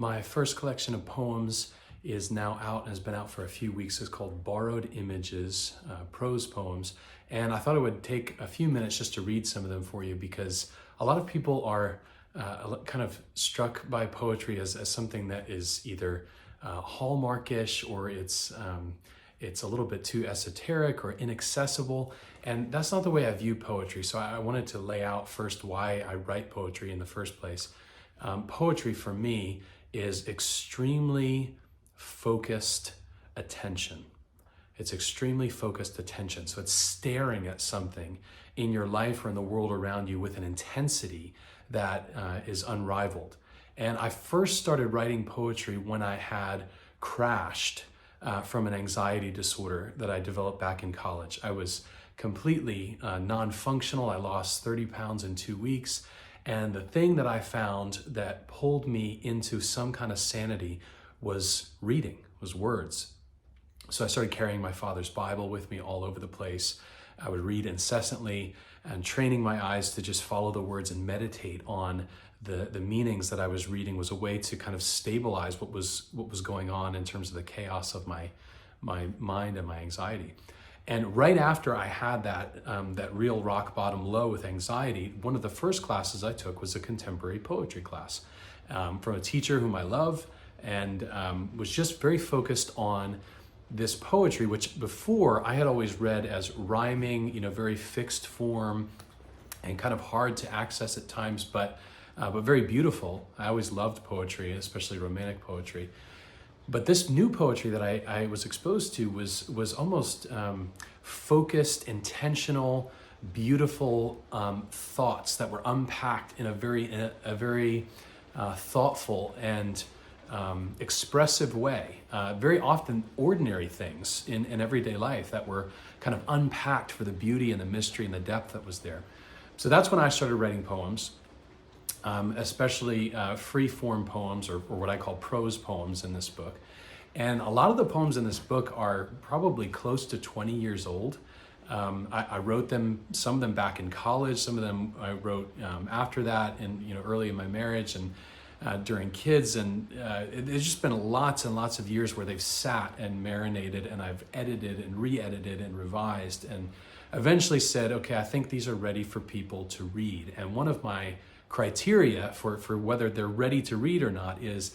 My first collection of poems is now out and has been out for a few weeks. It's called Borrowed Images, Prose poems. And I thought it would take a few minutes just to read some of them for you because a lot of people are kind of struck by poetry as something that is either hallmarkish or it's a little bit too esoteric or inaccessible. And that's not the way I view poetry. So I wanted to lay out first why I write poetry in the first place. Poetry for me is extremely focused attention. It's extremely focused attention. So it's staring at something in your life or in the world around you with an intensity that is unrivaled. And I first started writing poetry when I had crashed from an anxiety disorder that I developed back in college. I was completely non-functional. I lost 30 pounds in 2 weeks. And the thing that I found that pulled me into some kind of sanity was reading, was words. So I started carrying my father's Bible with me all over the place. I would read incessantly and training my eyes to just follow the words and meditate on the meanings that I was reading was a way to kind of stabilize what was going on in terms of the chaos of my mind and my anxiety. And right after I had that real rock bottom low with anxiety, one of the first classes I took was a contemporary poetry class from a teacher whom I love and was just very focused on this poetry, which before I had always read as rhyming, very fixed form and kind of hard to access at times, but very beautiful. I always loved poetry, especially romantic poetry. But this new poetry that I was exposed to was almost focused, intentional, beautiful thoughts that were unpacked in a very thoughtful and expressive way. Very often ordinary things in everyday life that were kind of unpacked for the beauty and the mystery and the depth that was there. So that's when I started writing poems. Especially free-form poems or what I call prose poems in this book. And a lot of the poems in this book are probably close to 20 years old. I wrote them, some of them back in college, some of them I wrote after that and early in my marriage and during kids. And there's just been lots and lots of years where they've sat and marinated and I've edited and re-edited and revised and eventually said, okay, I think these are ready for people to read. And one of my criteria for whether they're ready to read or not is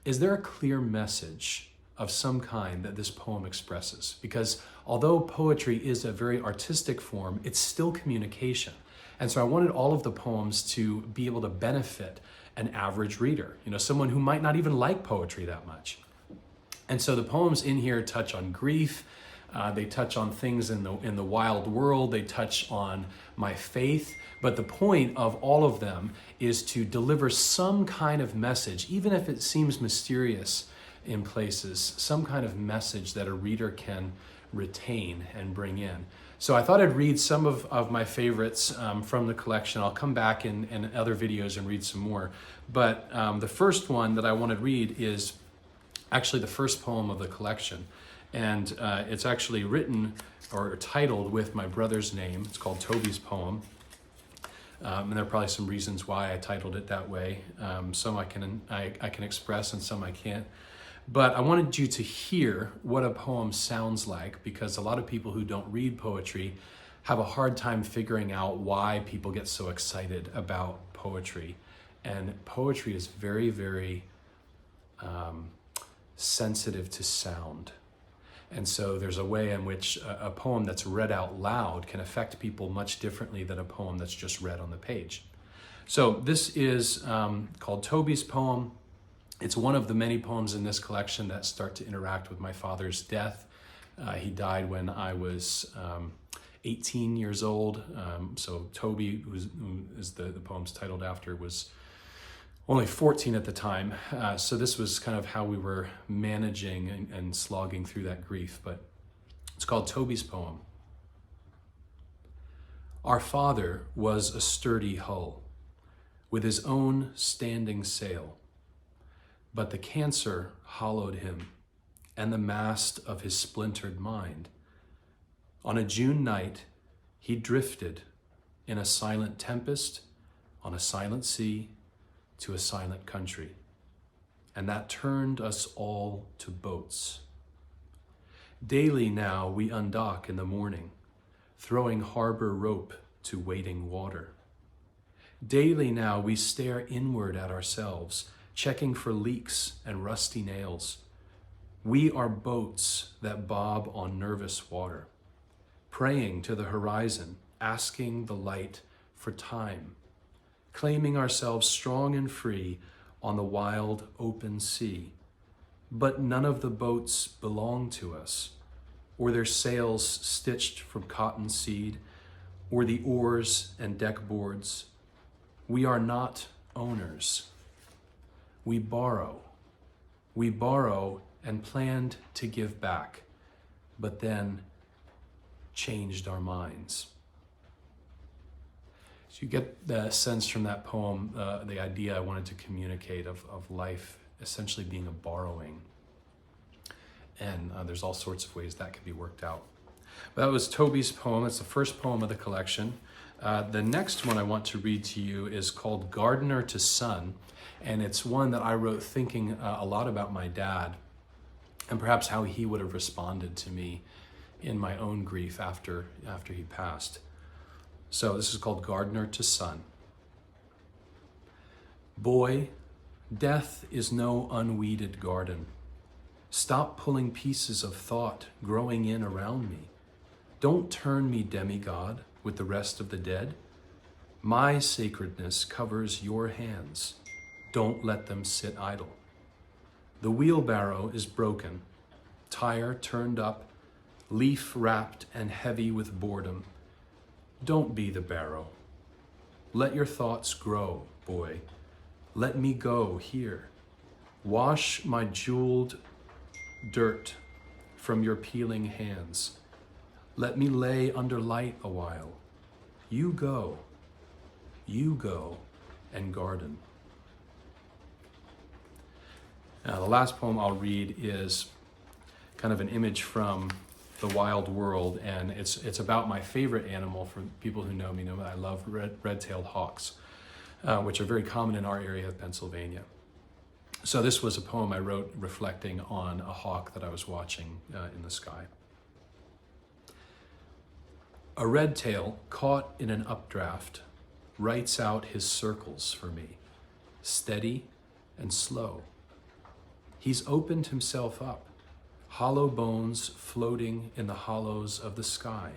there a clear message of some kind that this poem expresses? Because although poetry is a very artistic form, it's still communication. And so I wanted all of the poems to be able to benefit an average reader, someone who might not even like poetry that much. And so the poems in here touch on grief. They touch on things in the wild world. They touch on my faith. But the point of all of them is to deliver some kind of message, even if it seems mysterious in places, some kind of message that a reader can retain and bring in. So I thought I'd read some of my favorites from the collection. I'll come back in other videos and read some more. But the first one that I want to read is actually the first poem of the collection. And it's actually written or titled with my brother's name. It's called Toby's Poem. And there are probably some reasons why I titled it that way. Some I can express and some I can't. But I wanted you to hear what a poem sounds like because a lot of people who don't read poetry have a hard time figuring out why people get so excited about poetry. And poetry is very, very sensitive to sound. And so there's a way in which a poem that's read out loud can affect people much differently than a poem that's just read on the page. So this is called Toby's Poem. It's one of the many poems in this collection that start to interact with my father's death. He died when I was 18 years old. So Toby, who is the poem's titled after, was only 14 at the time. So this was kind of how we were managing and slogging through that grief. But it's called Toby's Poem. Our father was a sturdy hull with his own standing sail, but the cancer hollowed him and the mast of his splintered mind. On a June night, he drifted in a silent tempest on a silent sea to a silent country. and that turned us all to boats. Daily now we undock in the morning, throwing harbor rope to waiting water. Daily now we stare inward at ourselves, checking for leaks and rusty nails. We are boats that bob on nervous water, praying to the horizon, asking the light for time, claiming ourselves strong and free on the wild open sea. But none of the boats belong to us, or their sails stitched from cotton seed, or the oars and deck boards. We are not owners. We borrow. We borrow and planned to give back, but then changed our minds. So you get the sense from that poem, the idea I wanted to communicate of life essentially being a borrowing. And there's all sorts of ways that could be worked out. But that was Toby's poem. It's the first poem of the collection. The next one I want to read to you is called Gardener to Son. And it's one that I wrote thinking a lot about my dad and perhaps how he would have responded to me in my own grief after he passed. So this is called Gardener to Son. Boy, death is no unweeded garden. Stop pulling pieces of thought growing in around me. Don't turn me demigod with the rest of the dead. My sacredness covers your hands. Don't let them sit idle. The wheelbarrow is broken, tire turned up, leaf wrapped and heavy with boredom. Don't be the barrow. Let your thoughts grow, boy. Let me go here. Wash my jeweled dirt from your peeling hands. Let me lay under light a while. You go and garden. Now, the last poem I'll read is kind of an image from the wild world, and it's about my favorite animal. For people who know me know that I love red-tailed hawks, which are very common in our area of Pennsylvania. So this was a poem I wrote reflecting on a hawk that I was watching in the sky. A red-tail caught in an updraft writes out his circles for me, steady and slow. He's opened himself up, hollow bones floating in the hollows of the sky.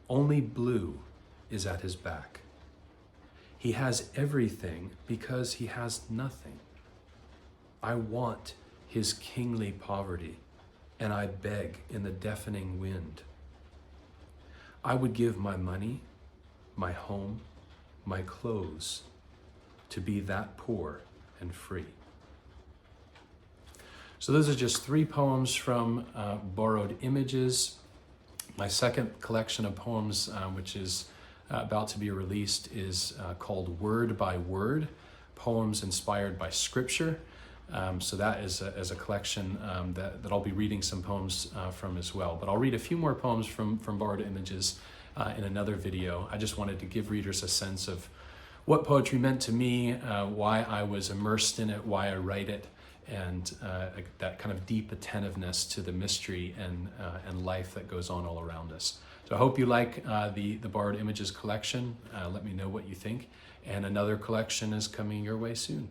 Only blue is at his back. He has everything because he has nothing. I want his kingly poverty, and I beg in the deafening wind. I would give my money, my home, my clothes to be that poor and free. So those are just 3 poems from Borrowed Images. My second collection of poems, which is about to be released, is called Word by Word, Poems Inspired by Scripture. So that is a collection that I'll be reading some poems from as well. But I'll read a few more poems from Borrowed Images in another video. I just wanted to give readers a sense of what poetry meant to me, why I was immersed in it, why I write it, and that kind of deep attentiveness to the mystery and life that goes on all around us. So I hope you like the Borrowed Images collection. Let me know what you think. And another collection is coming your way soon.